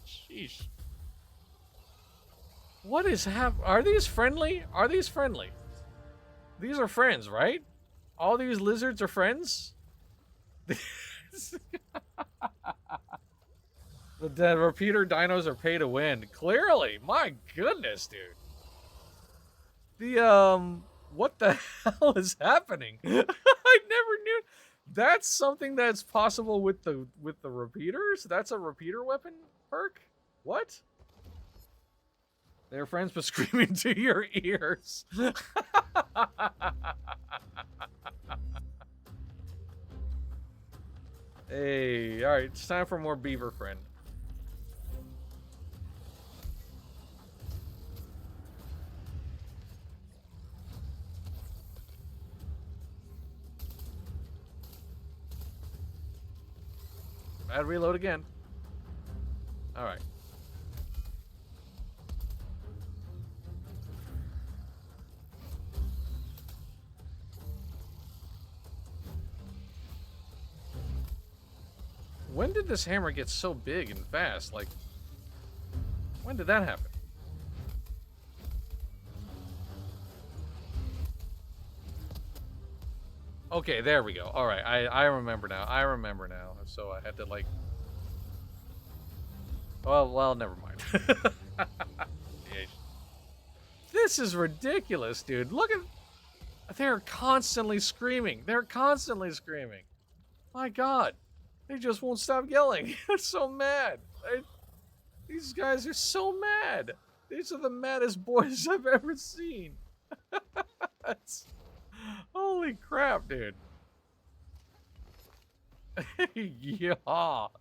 Sheesh. What is Are these friendly? Are these friendly? These are friends, right? All these lizards are friends? The repeater dinos are pay to win. Clearly. My goodness, dude. What the hell is happening? I never knew. That's something that's possible with the repeaters? That's a repeater weapon perk? What? They're friends but screaming to your ears. Hey, alright, it's time for more beaver friend. Bad reload again. Alright. When did this hammer get so big and fast? Like, when did that happen? Okay, there we go. Alright, I remember now. I remember now. So I had to, like... Well, never mind. This is ridiculous, dude. Look at... They're constantly screaming. They're constantly screaming. My god. They just won't stop yelling. They're so mad. These guys are so mad. These are the maddest boys I've ever seen. Holy crap, dude. Yeah. Alright.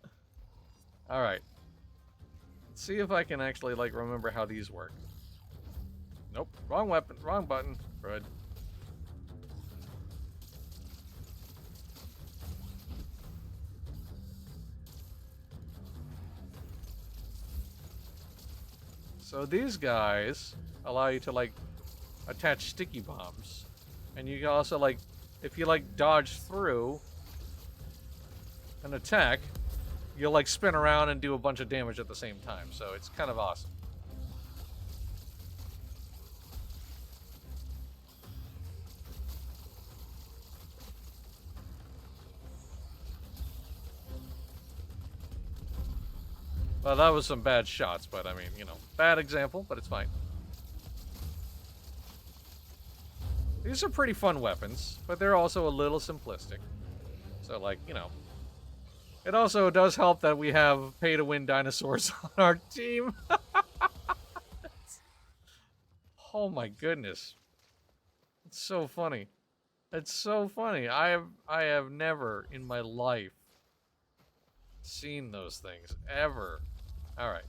Let's see if I can actually, like, remember how these work. Nope. Wrong weapon. Wrong button. Good. So these guys allow you to, like, attach sticky bombs. And you can also, like, if you, like, dodge through an attack, you'll, like, spin around and do a bunch of damage at the same time. So it's kind of awesome. Well, that was some bad shots, but I mean, you know, bad example, but it's fine. These are pretty fun weapons, but they're also a little simplistic. So, like, you know, it also does help that we have pay-to-win dinosaurs on our team. Oh my goodness. It's so funny. It's so funny. I have never in my life seen those things ever. All right.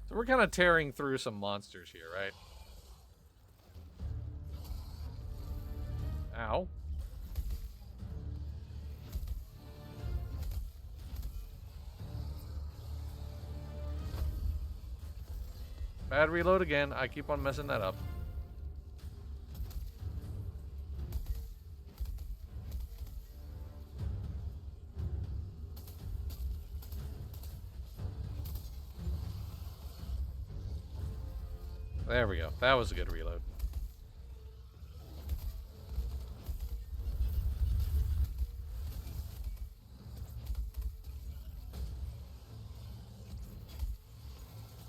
So we're kind of tearing through some monsters here, right? Ow. Bad reload again. I keep on messing that up. There we go. That was a good reload.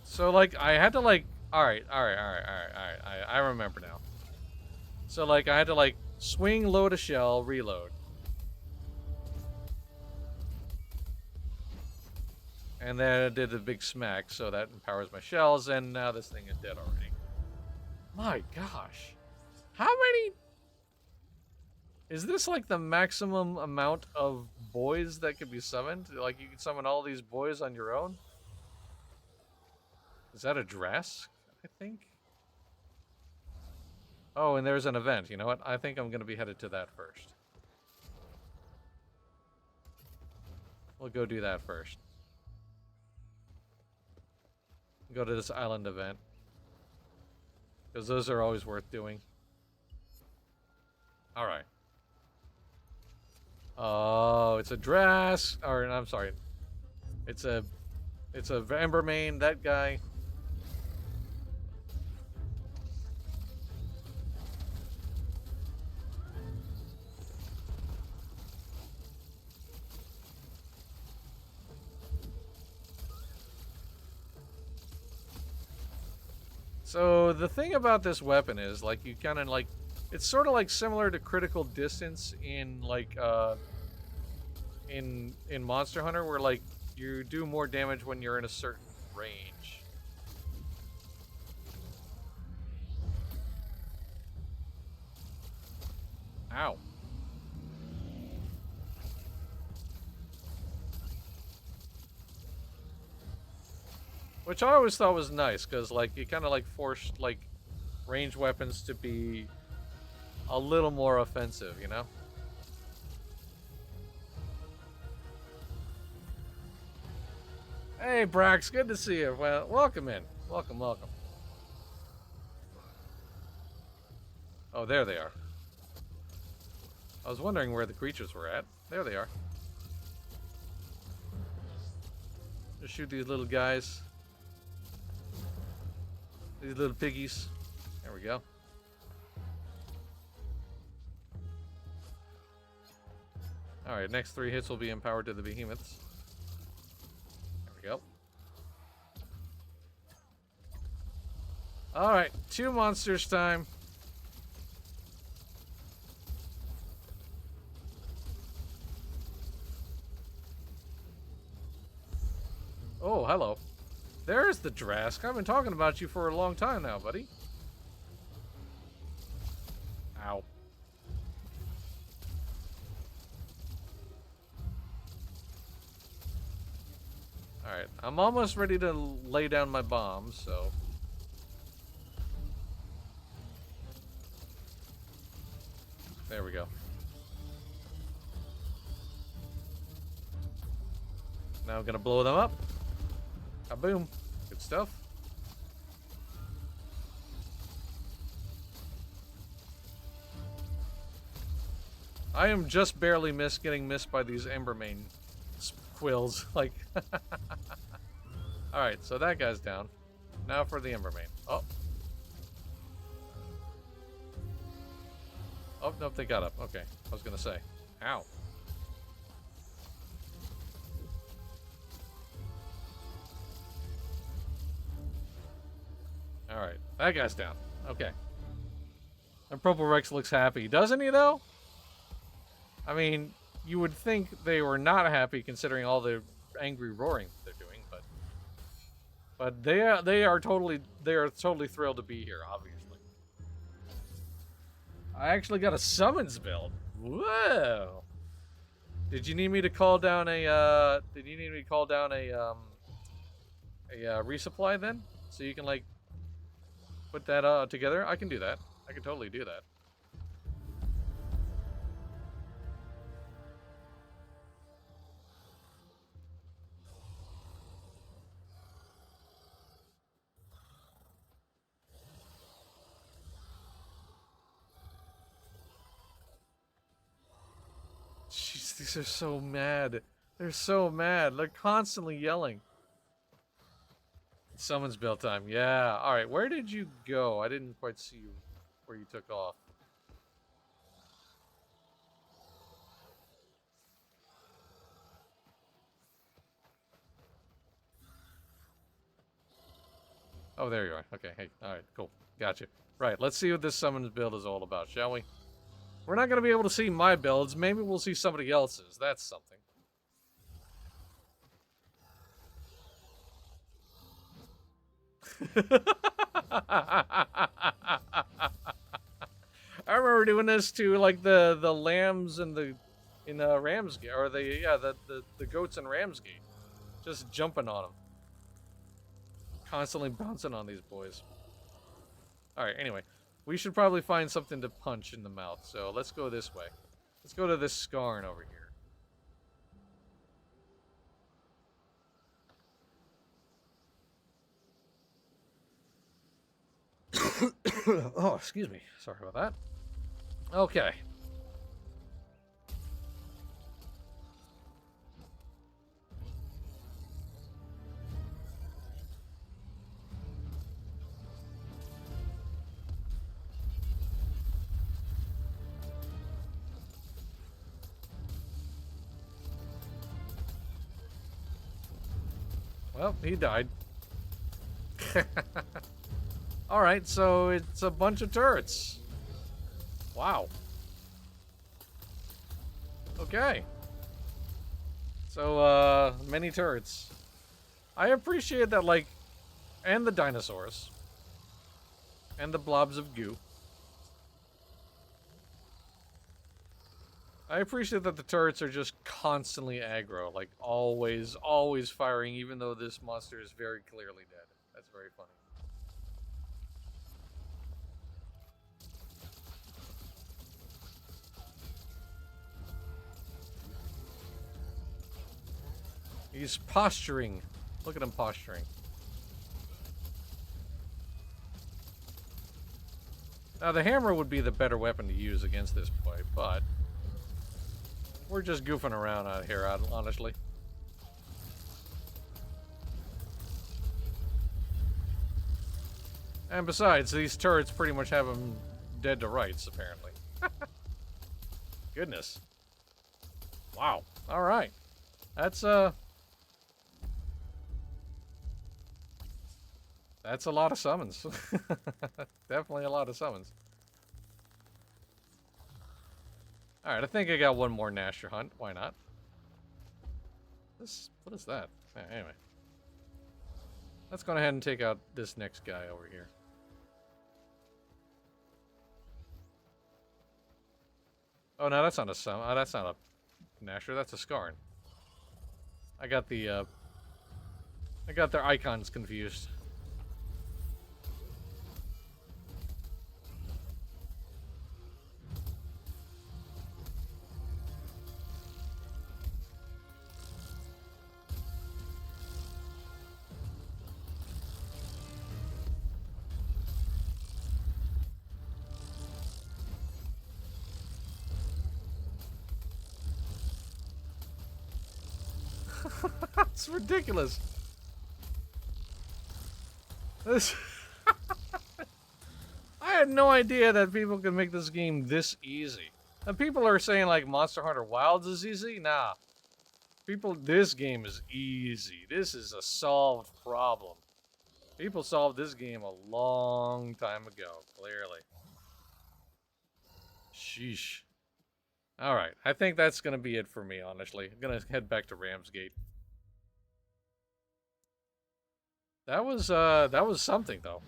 So, like, I had to, like... Alright. I remember now. So, like, I had to, like, swing, load a shell, reload. And then it did a big smack, so that empowers my shells, and now this thing is dead already. My gosh. How many... Is this like the maximum amount of boys that could be summoned? Like you can summon all these boys on your own? Is that a Drask? I think. Oh, and there's an event. You know what? I think I'm going to be headed to that first. We'll go do that first. Go to this island event. Because those are always worth doing. Alright. Oh, it's a Drask. Or, I'm sorry. It's a Embermane, that guy. So the thing about this weapon is, like, you kind of like, it's sort of like similar to critical distance in like in Monster Hunter, where like you do more damage when you're in a certain range. Ow. Which I always thought was nice, because like you kind of like forced like range weapons to be a little more offensive, you know? Hey Brax, good to see you. Well, welcome in. Welcome, welcome. Oh, there they are. I was wondering where the creatures were at. There they are. Just shoot these little guys. These little piggies. There we go. Alright, next 3 hits will be empowered to the behemoths. There we go. Alright, 2 monsters time. Oh, hello. There's the Drask. I've been talking about you for a long time now, buddy. Ow. Alright, I'm almost ready to lay down my bombs, so... There we go. Now I'm gonna blow them up. Kaboom. Good stuff. I am just barely getting missed by these Embermane quills. Like, alright, so that guy's down. Now for the Embermane. Oh. Oh, nope, they got up. Okay, I was gonna say. Ow. Alright, that guy's down. Okay. And Purple Rex looks happy. Doesn't he, though? I mean, you would think they were not happy considering all the angry roaring they're doing, but they are totally thrilled to be here, obviously. I actually got a summons build. Whoa! Did you need me to call down a resupply then? So you can like put that together? I can do that. I can totally do that. Jeez, these are so mad. They're so mad. They're constantly yelling. Summons build time. Yeah. All right. Where did you go? I didn't quite see you where you took off. Oh, there you are. Okay. Hey. All right. Cool. Gotcha. Right. Let's see what this summons build is all about, shall we? We're not going to be able to see my builds. Maybe we'll see somebody else's. That's something. I remember doing this to like the lambs and the in Ramsgate, or the goats in Ramsgate, just jumping on them, constantly bouncing on these boys. All right, anyway, we should probably find something to punch in the mouth. So let's go this way. Let's go to this scarn over here. Oh, excuse me. Sorry about that. Okay. Well, he died. Alright, so it's a bunch of turrets. Wow. Okay. So, many turrets. I appreciate that, like, and the dinosaurs. And the blobs of goo. I appreciate that the turrets are just constantly aggro, like always firing, even though this monster is very clearly dead. That's very funny. He's posturing. Look at him posturing. Now the hammer would be the better weapon to use against this boy, but we're just goofing around out here, honestly. And besides, these turrets pretty much have him dead to rights, apparently. Goodness. Wow. Alright. That's a lot of summons. Definitely a lot of summons. Alright, I think I got one more Nasher hunt. Why not? What is that? Anyway. Let's go ahead and take out this next guy over here. Oh, no, that's not a summon. Oh, that's not a Nasher. That's a Skarn. I got their icons confused. It's ridiculous. This I had no idea that people could make this game this easy. And people are saying like Monster Hunter Wilds is easy. Nah. This game is easy. This is a solved problem. People solved this game a long time ago, clearly. Sheesh. Alright, I think that's gonna be it for me, honestly. I'm gonna head back to Ramsgate. That was something, though.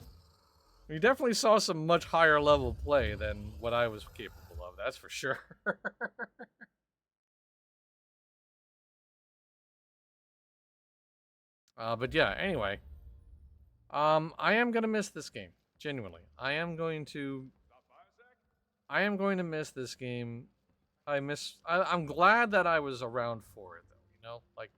We definitely saw some much higher level play than what I was capable of, that's for sure. But yeah, anyway. I am gonna miss this game. Genuinely. I am going to miss this game. I'm glad that I was around for it, though, you know? Like,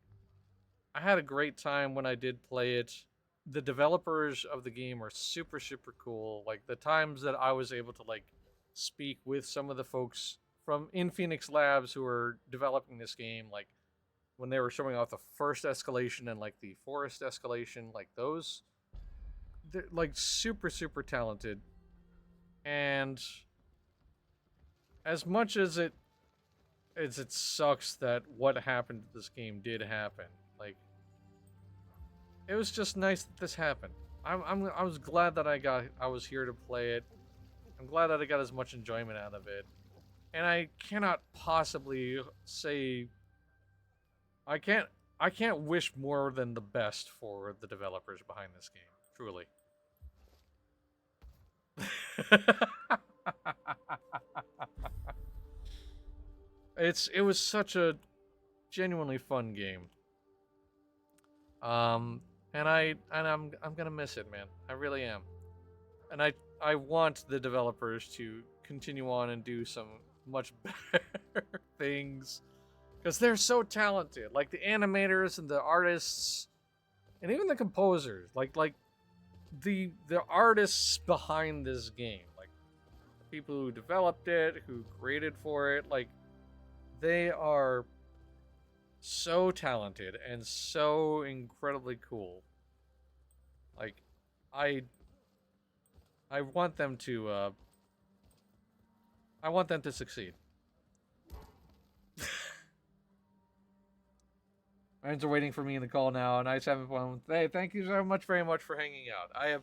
I had a great time when I did play it. The developers of the game are super, super cool. Like, the times that I was able to, like, speak with some of the folks from in Phoenix Labs who are developing this game, like, when they were showing off the first escalation and, like, the forest escalation, like, they're, like, super, super talented. And as much as it sucks that what happened to this game did happen, like, it was just nice that this happened. I was glad that I was here to play it. I'm glad that I got as much enjoyment out of it. And I cannot possibly say I can't wish more than the best for the developers behind this game, truly. It was such a genuinely fun game. Um, I'm gonna miss it, man. I really am. And I want the developers to continue on and do some much better things because they're so talented. Like the animators and the artists, and even the composers. Like the artists behind this game, like the people who developed it, who created for it, like they are so talented and so incredibly cool. Like I I want them to I want them to succeed. Friends are waiting for me in the call now, and I just haven't fun. Hey, thank you so much, very much for hanging out. I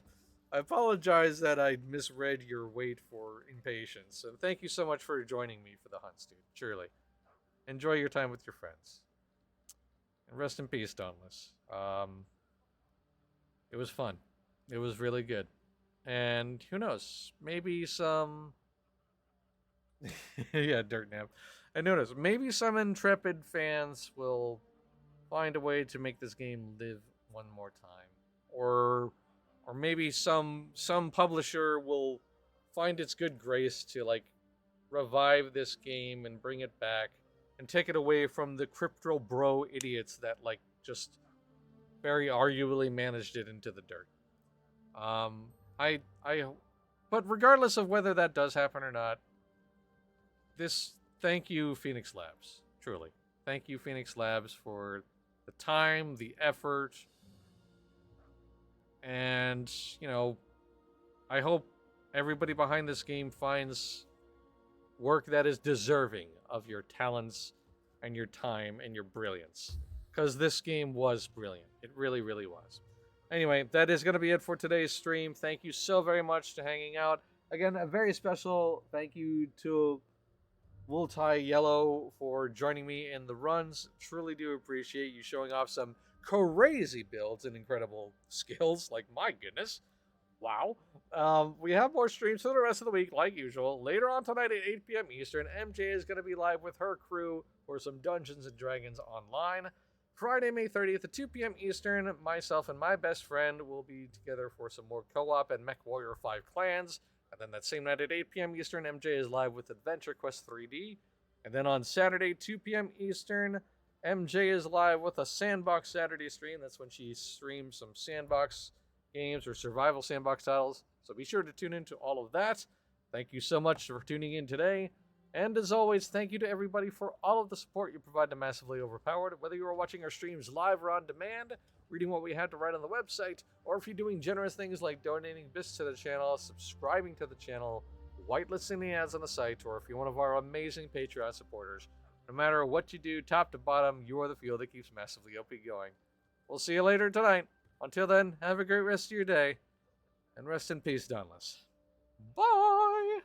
apologize that I misread your wait for impatience, and thank you so much for joining me for the hunts, dude. Truly, enjoy your time with your friends, and rest in peace, Dauntless. It was fun. It was really good, and who knows? Maybe some. Yeah, dirt nap. And notice, maybe some intrepid fans will find a way to make this game live one more time, or maybe some publisher will find its good grace to like revive this game and bring it back and take it away from the crypto bro idiots that like just very arguably managed it into the dirt. I but regardless of whether that does happen or not, this thank you Phoenix Labs, truly. Thank you Phoenix Labs for the time, the effort, and, you know, I hope everybody behind this game finds work that is deserving of your talents and your time and your brilliance. Because this game was brilliant. It really, really was. Anyway, that is going to be it for today's stream. Thank you so very much for hanging out. Again, a very special thank you to Multi Yellow for joining me in the runs. Truly do appreciate you showing off some crazy builds and incredible skills. Like, my goodness. Wow. We have more streams for the rest of the week, like usual. Later on tonight at 8 p.m. Eastern, MJ is going to be live with her crew for some Dungeons and Dragons online. Friday, May 30th at 2 p.m. Eastern, myself and my best friend will be together for some more co-op and Mech Warrior 5 Clans. And then that same night at 8 p.m. Eastern, MJ is live with Adventure Quest 3D. And then on Saturday, 2 p.m. Eastern, MJ is live with a Sandbox Saturday stream. That's when she streams some Sandbox games or survival Sandbox titles. So be sure to tune into all of that. Thank you so much for tuning in today. And as always, thank you to everybody for all of the support you provide to Massively Overpowered. Whether you are watching our streams live or on demand, reading what we have to write on the website, or if you're doing generous things like donating bits to the channel, subscribing to the channel, whitelisting the ads on the site, or if you're one of our amazing Patreon supporters, no matter what you do, top to bottom, you are the fuel that keeps Massively OP going. We'll see you later tonight. Until then, have a great rest of your day, and rest in peace, Dauntless. Bye!